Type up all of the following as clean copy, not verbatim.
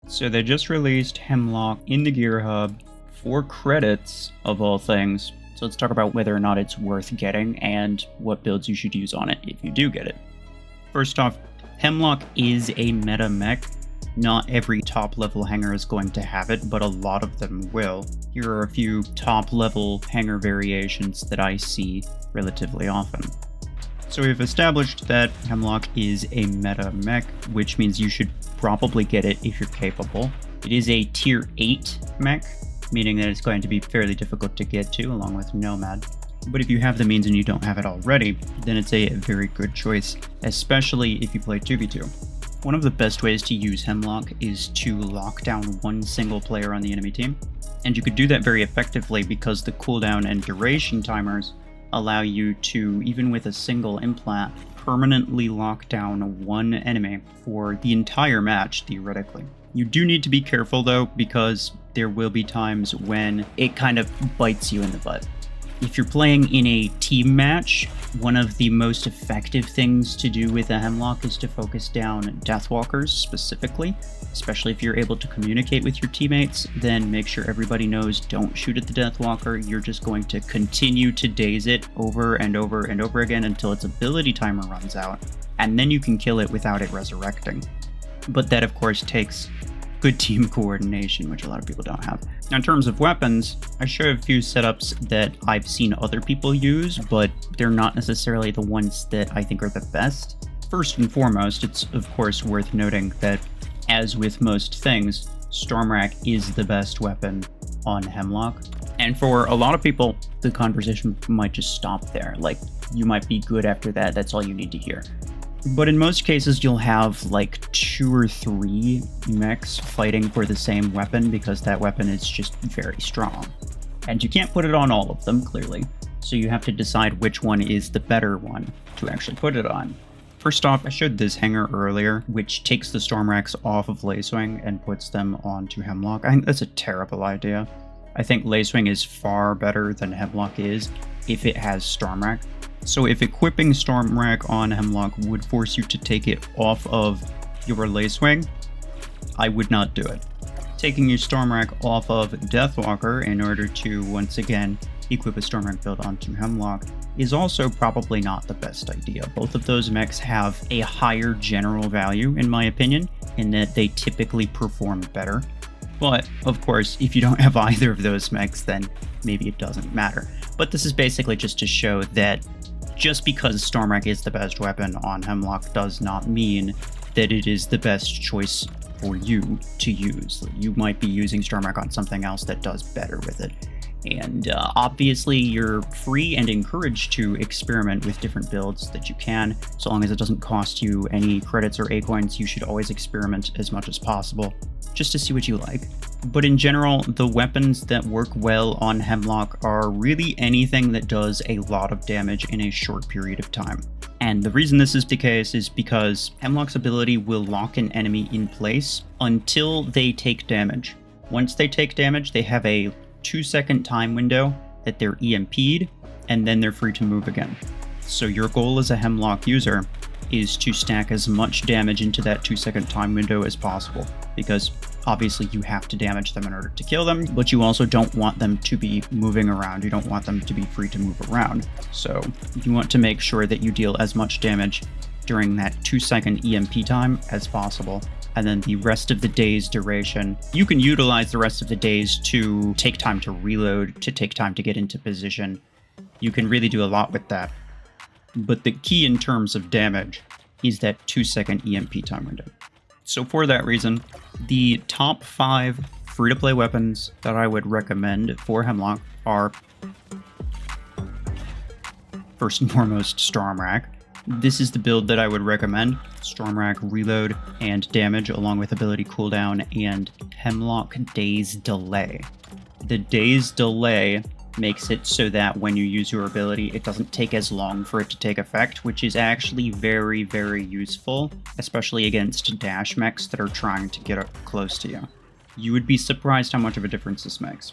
So they just released Hemlock in the Gear Hub for credits, of all things. So let's talk about whether or not it's worth getting and what builds you should use on it if you do get it. First off, Hemlock is a meta mech. Not every top level hanger is going to have it, but a lot of them will. Here are a few top level hanger variations that I see relatively often. So we've established that Hemlock is a meta mech, which means you should probably get it if you're capable. It is a tier 8 mech, meaning that it's going to be fairly difficult to get to, along with Nomad. But if you have the means and you don't have it already, then it's a very good choice, especially if you play 2v2. One of the best ways to use Hemlock is to lock down one single player on the enemy team, and you could do that very effectively because the cooldown and duration timers allow you to, even with a single implant, permanently lock down one enemy for the entire match, theoretically. You do need to be careful though, because there will be times when it kind of bites you in the butt. If you're playing in a team match, one of the most effective things to do with a Hemlock is to focus down Deathwalkers specifically, especially if you're able to communicate with your teammates. Then make sure everybody knows don't shoot at the Deathwalker. You're just going to continue to daze it over and over and over again until its ability timer runs out, and then you can kill it without it resurrecting. But that of course takes good team coordination, which a lot of people don't have. Now, in terms of weapons, I show a few setups that I've seen other people use, but they're not necessarily the ones that I think are the best. First and foremost, it's of course worth noting that, as with most things, Stormrack is the best weapon on Hemlock. And for a lot of people, the conversation might just stop there. Like, you might be good after that, that's all you need to hear. But in most cases, you'll have like 2 or 3 mechs fighting for the same weapon because that weapon is just very strong. And you can't put it on all of them, clearly. So you have to decide which one is the better one to actually put it on. First off, I showed this hanger earlier, which takes the Stormracks off of Lacewing and puts them onto Hemlock. I think that's a terrible idea. I think Lacewing is far better than Hemlock is if it has Stormrack. So if equipping Stormrack on Hemlock would force you to take it off of your Lacewing, I would not do it. Taking your Stormrack off of Deathwalker in order to, once again, equip a Stormrack build onto Hemlock is also probably not the best idea. Both of those mechs have a higher general value, in my opinion, in that they typically perform better. But, of course, if you don't have either of those mechs, then maybe it doesn't matter. But this is basically just to show that just because Stormrack is the best weapon on Hemlock does not mean that it is the best choice for you to use. You might be using Stormrack on something else that does better with it. And obviously you're free and encouraged to experiment with different builds that you can. So long as it doesn't cost you any credits or A-coins, you should always experiment as much as possible, just to see what you like. But in general, the weapons that work well on Hemlock are really anything that does a lot of damage in a short period of time. And the reason this is the case is because Hemlock's ability will lock an enemy in place until they take damage. Once they take damage, they have a 2-second time window that they're EMP'd, and then they're free to move again. So your goal as a Hemlock user is to stack as much damage into that 2-second time window as possible, because obviously you have to damage them in order to kill them, but you also don't want them to be moving around. You don't want them to be free to move around. So you want to make sure that you deal as much damage during that 2-second EMP time as possible. And then the rest of the day's duration, you can utilize the rest of the days to take time to reload, to take time to get into position. You can really do a lot with that. But the key in terms of damage is that 2-second EMP time window. So for that reason, the top 5 free-to-play weapons that I would recommend for Hemlock are, first and foremost, Stormrack. This is the build that I would recommend. Stormrack reload and damage along with ability cooldown and Hemlock Daze Delay. The Daze Delay makes it so that when you use your ability, it doesn't take as long for it to take effect, which is actually very, very useful, especially against dash mechs that are trying to get up close to you. You would be surprised how much of a difference this makes.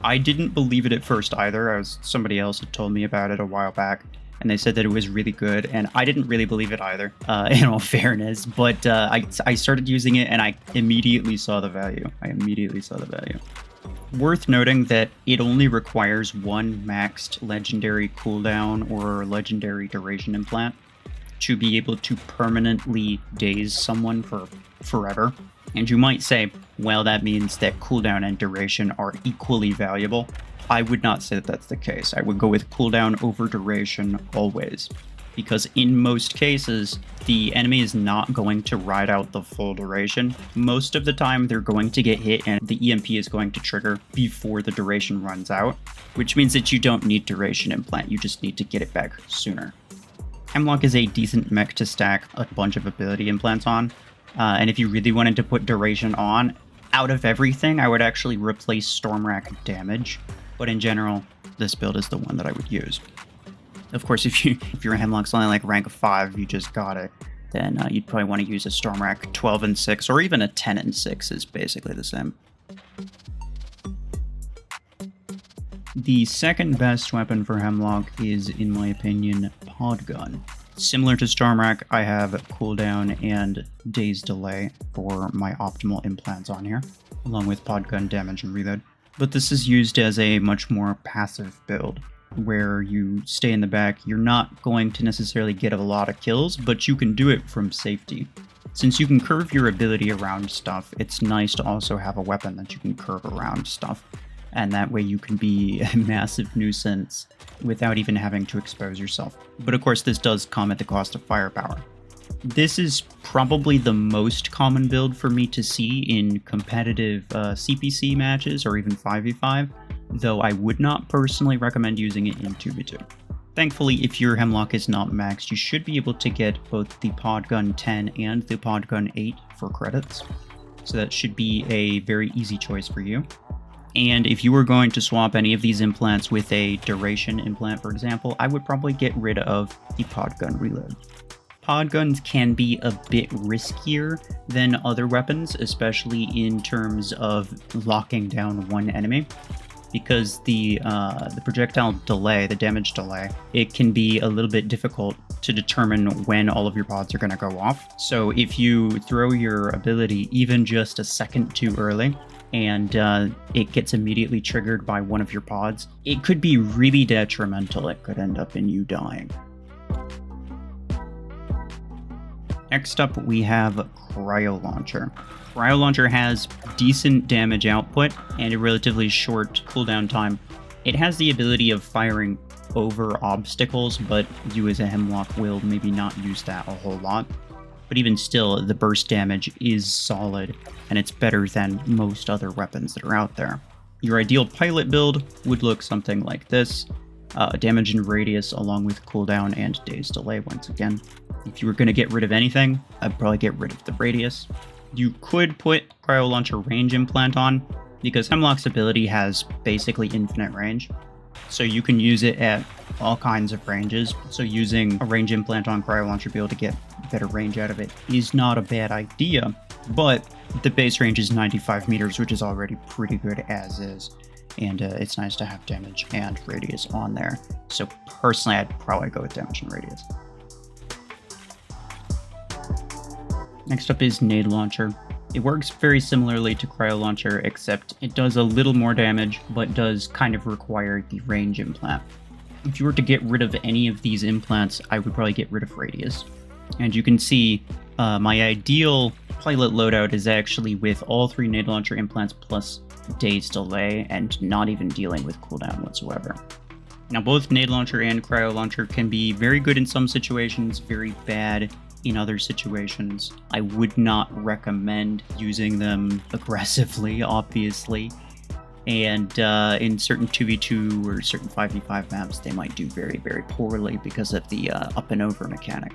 I didn't believe it at first either, as somebody else had told me about it a while back, and they said that it was really good, and I didn't really believe it either, in all fairness, but I started using it and I immediately saw the value. Worth noting that it only requires one maxed legendary cooldown or legendary duration implant to be able to permanently daze someone for forever. And you might say, well, that means that cooldown and duration are equally valuable. I would not say that that's the case. I would go with cooldown over duration always. Because in most cases, the enemy is not going to ride out the full duration. Most of the time, they're going to get hit and the EMP is going to trigger before the duration runs out, which means that you don't need duration implant, you just need to get it back sooner. Hemlock is a decent mech to stack a bunch of ability implants on, and if you really wanted to put duration on, out of everything, I would actually replace Stormrack damage, but in general, this build is the one that I would use. Of course, if your Hemlock's only like rank 5, you just got it, then you'd probably want to use a Stormrack 12 and 6, or even a 10 and 6 is basically the same. The second best weapon for Hemlock is, in my opinion, Pod Gun. Similar to Stormrack, I have cooldown and daze delay for my optimal implants on here, along with Pod Gun damage and reload. But this is used as a much more passive build, where you stay in the back. You're not going to necessarily get a lot of kills, but you can do it from safety. Since you can curve your ability around stuff, it's nice to also have a weapon that you can curve around stuff. And that way you can be a massive nuisance without even having to expose yourself. But of course, this does come at the cost of firepower. This is probably the most common build for me to see in competitive CPC matches or even 5v5, though I would not personally recommend using it in 2v2. Thankfully, if your Hemlock is not maxed, you should be able to get both the Pod Gun 10 and the Pod Gun 8 for credits, so that should be a very easy choice for you. And if you were going to swap any of these implants with a duration implant, for example, I would probably get rid of the Pod Gun reload. Pod Guns can be a bit riskier than other weapons, especially in terms of locking down one enemy, because the projectile delay, the damage delay, it can be a little bit difficult to determine when all of your pods are going to go off. So if you throw your ability even just a second too early, and it gets immediately triggered by one of your pods, it could be really detrimental. It could end up in you dying. Next up, we have Cryo Launcher. Cryo Launcher has decent damage output and a relatively short cooldown time. It has the ability of firing over obstacles, but you as a Hemlock will maybe not use that a whole lot. But even still, the burst damage is solid, and it's better than most other weapons that are out there. Your ideal pilot build would look something like this. Damage and radius along with cooldown and daze delay once again. If you were going to get rid of anything, I'd probably get rid of the radius. You could put Cryo Launcher range implant on, because Hemlock's ability has basically infinite range. So you can use it at all kinds of ranges. So using a range implant on Cryo Launcher to be able to get better range out of it is not a bad idea. But the base range is 95 meters, which is already pretty good as is. And it's nice to have damage and radius on there. So personally, I'd probably go with damage and radius. Next up is Nade Launcher. It works very similarly to Cryo Launcher, except it does a little more damage, but does kind of require the range implant. If you were to get rid of any of these implants, I would probably get rid of radius. And you can see my ideal pilot loadout is actually with all 3 Nade Launcher implants plus daze delay and not even dealing with cooldown whatsoever. Now both Nade Launcher and Cryo Launcher can be very good in some situations, very bad in other situations. I would not recommend using them aggressively, obviously. And in certain 2v2 or certain 5v5 maps, they might do very, very poorly because of the up and over mechanic.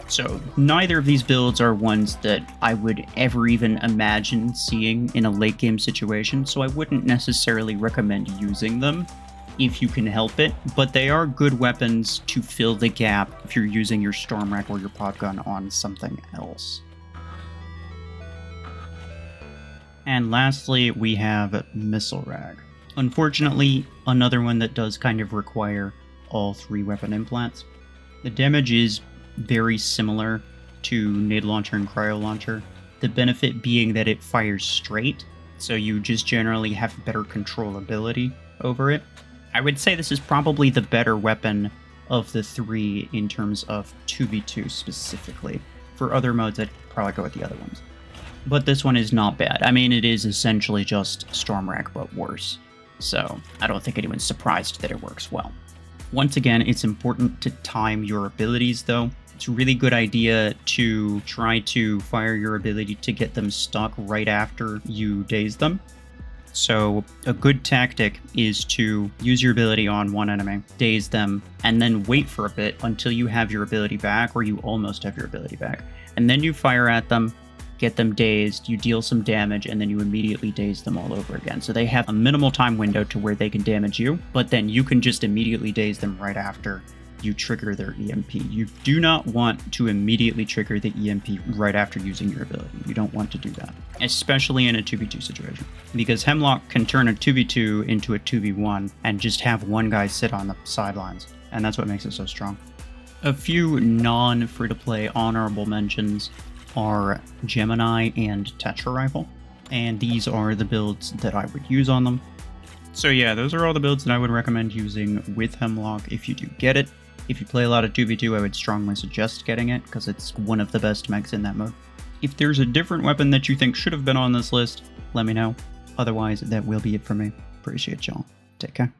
So neither of these builds are ones that I would ever even imagine seeing in a late game situation, so I wouldn't necessarily recommend using them if you can help it, but they are good weapons to fill the gap if you're using your Stormrack or your Pod Gun on something else. And lastly, we have Missile Rag. Unfortunately, another one that does kind of require all 3 weapon implants. The damage is very similar to Nade Launcher and Cryo Launcher, the benefit being that it fires straight, so you just generally have better controllability over it. I would say this is probably the better weapon of the 3 in terms of 2v2 specifically. For other modes, I'd probably go with the other ones. But this one is not bad. I mean, it is essentially just Stormwrack, but worse. So I don't think anyone's surprised that it works well. Once again, it's important to time your abilities, though. It's a really good idea to try to fire your ability to get them stuck right after you daze them. So a good tactic is to use your ability on one enemy, daze them, and then wait for a bit until you have your ability back, or you almost have your ability back. And then you fire at them, get them dazed, you deal some damage, and then you immediately daze them all over again. So they have a minimal time window to where they can damage you, but then you can just immediately daze them right after you trigger their EMP. You do not want to immediately trigger the EMP right after using your ability. You don't want to do that, especially in a 2v2 situation, because Hemlock can turn a 2v2 into a 2v1 and just have one guy sit on the sidelines, and that's what makes it so strong. A few non-free-to-play honorable mentions are Gemini and Tetra Rifle, and these are the builds that I would use on them. So yeah, those are all the builds that I would recommend using with Hemlock if you do get it. If you play a lot of 2v2, I would strongly suggest getting it, because it's one of the best mechs in that mode. If there's a different weapon that you think should have been on this list, let me know. Otherwise, that will be it for me. Appreciate y'all. Take care.